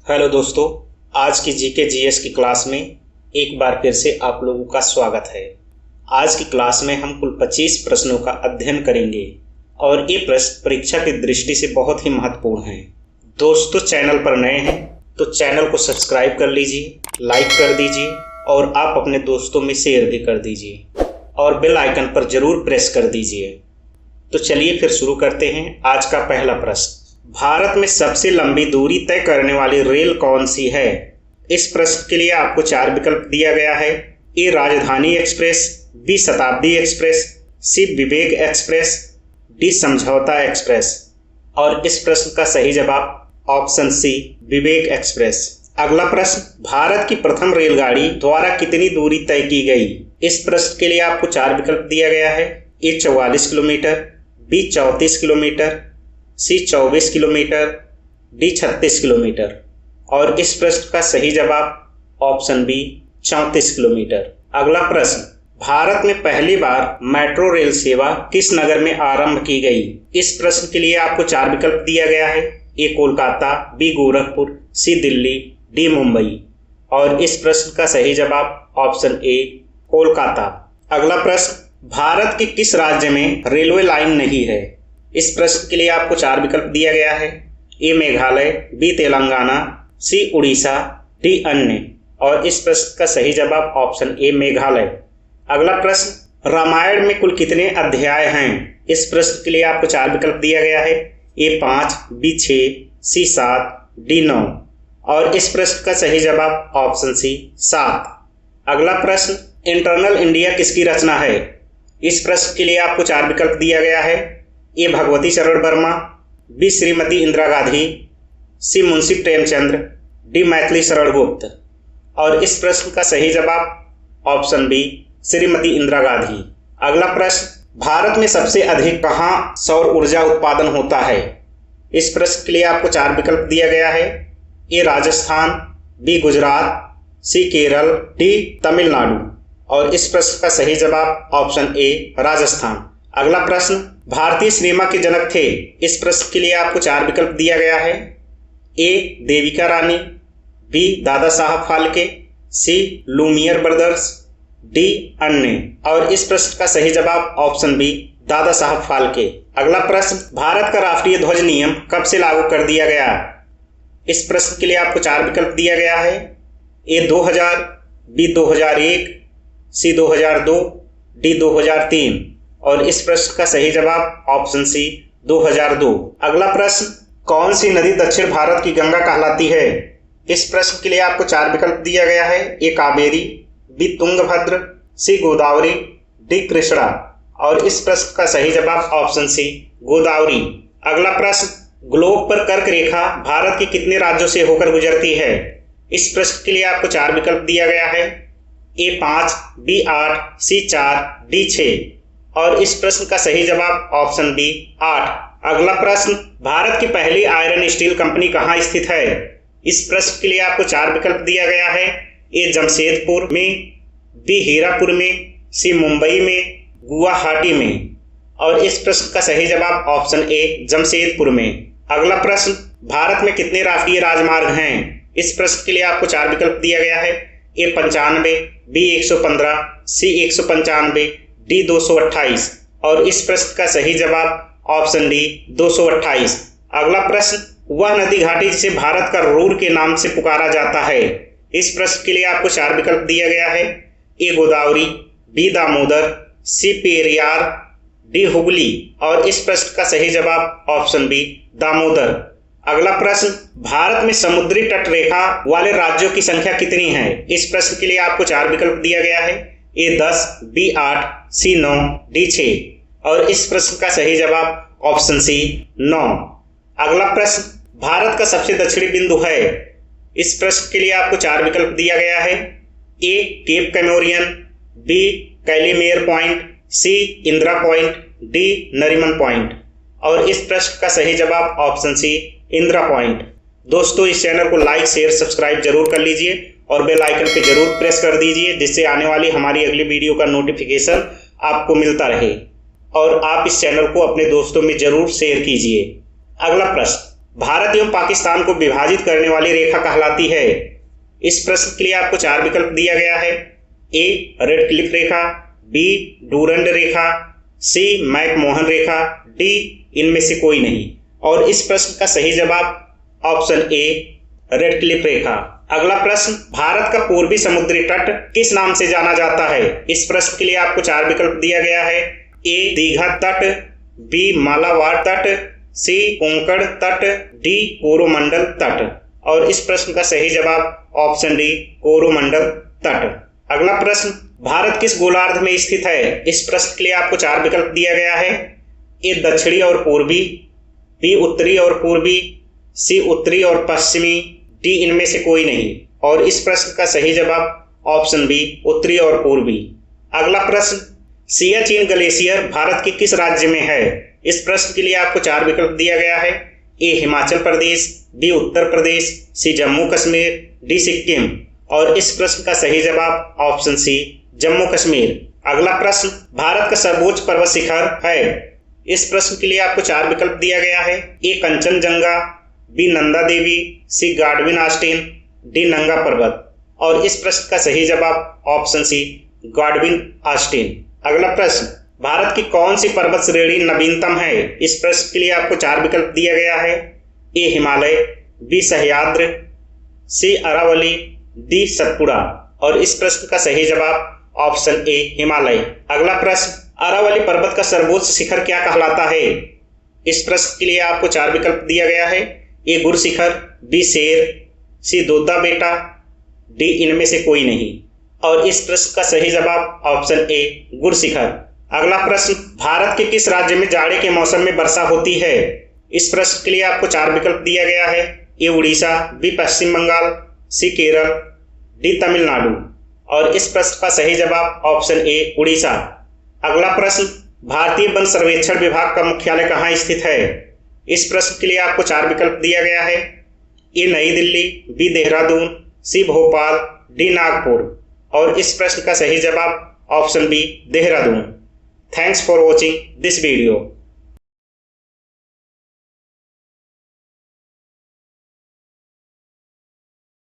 Hello दोस्तों, आज की जीके जीएस की क्लास में एक बार फिर से आप लोगों का स्वागत है। आज की क्लास में हम कुल 25 प्रश्नों का अध्ययन करेंगे और ये प्रश्न परीक्षा की दृष्टि से बहुत ही महत्वपूर्ण हैं। दोस्तों, चैनल पर नए हैं तो चैनल को सब्सक्राइब कर लीजिए, लाइक कर दीजिए और आप अपने दोस्तों में शेयर भी कर दीजिए और बेल आइकन पर जरूर प्रेस कर दीजिए। तो चलिए फिर शुरू करते हैं। आज का पहला प्रश्न, भारत में सबसे लंबी दूरी तय करने वाली रेल कौन सी है? इस प्रश्न के लिए आपको 4 विकल्प दिया गया है। ए राजधानी एक्सप्रेस, बी शताब्दी एक्सप्रेस, सी विवेक एक्सप्रेस, डी समझौता एक्सप्रेस। और इस प्रश्न का सही जवाब ऑप्शन सी विवेक एक्सप्रेस। अगला प्रश्न, भारत की प्रथम रेलगाड़ी द्वारा कितनी दूरी तय की गई? इस प्रश्न के लिए आपको 4 विकल्प दिया गया है। ए 44 किलोमीटर, बी 34 किलोमीटर, सी 24 किलोमीटर, डी 36 किलोमीटर। और इस प्रश्न का सही जवाब ऑप्शन बी 34 किलोमीटर। अगला प्रश्न, भारत में पहली बार मेट्रो रेल सेवा किस नगर में आरंभ की गई? इस प्रश्न के लिए आपको 4 विकल्प दिया गया है। ए कोलकाता, बी गोरखपुर, सी दिल्ली, डी मुंबई। और इस प्रश्न का सही जवाब ऑप्शन ए कोलकाता। अगला प्रश्न, भारत के किस राज्य में रेलवे लाइन नहीं है? इस प्रश्न के लिए आपको 4 विकल्प दिया गया है। ए मेघालय, बी तेलंगाना, सी उड़ीसा, डी अन्य। और इस प्रश्न का सही जवाब ऑप्शन ए मेघालय। अगला प्रश्न, रामायण में कुल कितने अध्याय हैं? इस प्रश्न के लिए आपको 4 विकल्प दिया गया है। ए 5, बी 6, सी 7, डी 9। और इस प्रश्न का सही जवाब ऑप्शन सी 7। अगला प्रश्न, इंटरनल इंडिया किसकी रचना है? इस प्रश्न के लिए आपको 4 विकल्प दिया गया है। ए भगवती चरण वर्मा, बी श्रीमती इंदिरा गांधी, सी मुंशी प्रेमचंद्र, डी मैथिली शरण गुप्त। और इस प्रश्न का सही जवाब ऑप्शन बी श्रीमती इंदिरा गांधी। अगला प्रश्न, भारत में सबसे अधिक कहाँ सौर ऊर्जा उत्पादन होता है? इस प्रश्न के लिए आपको 4 विकल्प दिया गया है। ए राजस्थान, बी गुजरात, सी केरल, डी तमिलनाडु। और इस प्रश्न का सही जवाब ऑप्शन ए राजस्थान। अगला प्रश्न, भारतीय सिनेमा के जनक थे? इस प्रश्न के लिए आपको 4 विकल्प दिया गया है। ए देविका रानी, बी दादा साहब फाल्के, सी लूमियर ब्रदर्स, डी अन्य। और इस प्रश्न का सही जवाब ऑप्शन बी दादा साहब फाल्के। अगला प्रश्न, भारत का राष्ट्रीय ध्वज नियम कब से लागू कर दिया गया? इस प्रश्न के लिए आपको 4 विकल्प दिया गया है। ए 2000, बी 2001, सी 2002, डी 2003। और इस प्रश्न का सही जवाब ऑप्शन सी 2002। अगला प्रश्न, कौन सी नदी दक्षिण भारत की गंगा कहलाती है? इस प्रश्न के लिए आपको 4 विकल्प दिया गया है। ए कावेरी, बी तुंगभद्र, सी गोदावरी, डी कृष्णा। और इस प्रश्न का सही जवाब ऑप्शन सी गोदावरी। अगला प्रश्न, ग्लोब पर कर्क रेखा भारत के कितने राज्यों से होकर गुजरती है? इस प्रश्न के लिए आपको 4 विकल्प दिया गया है। ए 5, बी 8, सी 4, डी 6। और इस प्रश्न का सही जवाब ऑप्शन बी 8। अगला प्रश्न, भारत की पहली आयरन स्टील कंपनी कहाँ स्थित है? इस प्रश्न के लिए आपको 4 विकल्प दिया गया है। ए जमशेदपुर में, बी हीरापुर में, सी मुंबई में, गुवाहाटी में। और इस प्रश्न का सही जवाब ऑप्शन ए जमशेदपुर में। अगला प्रश्न, भारत में कितने राष्ट्रीय राजमार्ग हैं? इस प्रश्न के लिए आपको 4 विकल्प दिया गया है। ए 95, बी 115, सी 195, डी 228। और इस प्रश्न का सही जवाब ऑप्शन डी 228। अगला प्रश्न, वह नदी घाटी जिसे भारत का रूर के नाम से पुकारा जाता है? इस प्रश्न के लिए आपको 4 विकल्प दिया गया है। ए गोदावरी, बी दामोदर, सी पेरियार, डी हुगली। और इस प्रश्न का सही जवाब ऑप्शन बी दामोदर। अगला प्रश्न, भारत में समुद्री तट रेखा वाले राज्यों की संख्या कितनी है? इस प्रश्न के लिए आपको 4 विकल्प दिया गया है। ए 10, बी 8, सी 9, डी 6। और इस प्रश्न का सही जवाब ऑप्शन सी 9। अगला प्रश्न, भारत का सबसे दक्षिणी बिंदु है? इस प्रश्न के लिए आपको 4 विकल्प दिया गया है। A Cape Comorin, B Calimere Point, C Indira Point, D Nariman Point. और इस प्रश्न का सही जवाब ऑप्शन सी इंदिरा पॉइंट। दोस्तों, इस चैनल को लाइक शेयर सब्सक्राइब जरूर कर लीजिए और बेल आइकन पे जरूर प्रेस कर दीजिए, जिससे आने वाली हमारी अगली वीडियो का नोटिफिकेशन आपको मिलता रहे। और आप इस चैनल को अपने दोस्तों में जरूर शेयर कीजिए। अगला प्रश्न, भारत एवं पाकिस्तान को विभाजित करने वाली रेखा कहलाती है? इस प्रश्न के लिए आपको 4 विकल्प दिया गया है। ए रेड क्लिफ रेखा, बी डूरंड रेखा, सी मैकमोहन रेखा, डी इनमें से कोई नहीं। और इस प्रश्न का सही जवाब ऑप्शन ए रेड क्लिफ रेखा। अगला प्रश्न, भारत का पूर्वी समुद्री तट किस नाम से जाना जाता है? इस प्रश्न के लिए आपको 4 विकल्प दिया गया है। ए दीघा तट, बी मालाबार तट, सी कोंकण तट, डी कोरोमंडल तट। और इस प्रश्न का सही जवाब ऑप्शन डी कोरोमंडल तट। अगला प्रश्न, भारत किस गोलार्ध में स्थित है? इस प्रश्न के लिए आपको 4 विकल्प दिया गया है। ए दक्षिणी और पूर्वी, बी उत्तरी और पूर्वी, सी उत्तरी और पश्चिमी, डी इनमें से कोई नहीं। और इस प्रश्न का सही जवाब ऑप्शन बी उत्तरी और पूर्वी। अगला प्रश्न, सियाचिन ग्लेशियर भारत के किस राज्य में है? इस प्रश्न के लिए आपको 4 विकल्प दिया गया है। ए हिमाचल प्रदेश, बी उत्तर प्रदेश, सी जम्मू कश्मीर, डी सिक्किम। और इस प्रश्न का सही जवाब ऑप्शन सी जम्मू कश्मीर। अगला प्रश्न, भारत का सर्वोच्च पर्वत शिखर है? इस प्रश्न के लिए आपको 4 विकल्प दिया गया है। ए कंचनजंगा, बी नंदा देवी, सी गाडविन ऑस्टिन, डी नंगा पर्वत। और इस प्रश्न का सही जवाब ऑप्शन सी गाडविन ऑस्टिन। अगला प्रश्न, भारत की कौन सी पर्वत श्रेणी नवीनतम है? इस प्रश्न के लिए आपको 4 विकल्प दिया गया है। ए हिमालय, बी सह्याद्री, सी अरावली, डी सतपुड़ा। और इस प्रश्न का सही जवाब ऑप्शन ए हिमालय। अगला प्रश्न, अरावली पर्वत का सर्वोच्च शिखर क्या कहलाता है? इस प्रश्न के लिए आपको 4 विकल्प दिया गया है। ए गुरु शिखर, बी शेर, सी दोदा बेटा, डी इनमें से कोई नहीं। और इस प्रश्न का सही जवाब ऑप्शन ए गुरु शिखर। अगला प्रश्न, भारत के किस राज्य में जाड़े के मौसम में वर्षा होती है? इस प्रश्न के लिए आपको 4 विकल्प दिया गया है। ए उड़ीसा, बी पश्चिम बंगाल, सी केरल, डी तमिलनाडु। और इस प्रश्न का सही जवाब ऑप्शन ए उड़ीसा। अगला प्रश्न, भारतीय वन सर्वेक्षण विभाग का मुख्यालय कहाँ स्थित है? इस प्रश्न के लिए आपको 4 विकल्प दिया गया है। A New Delhi, B Dehradun, C Bhopal, D Nagpur. और इस प्रश्न का सही जवाब option B Dehradun. Thanks for watching this video.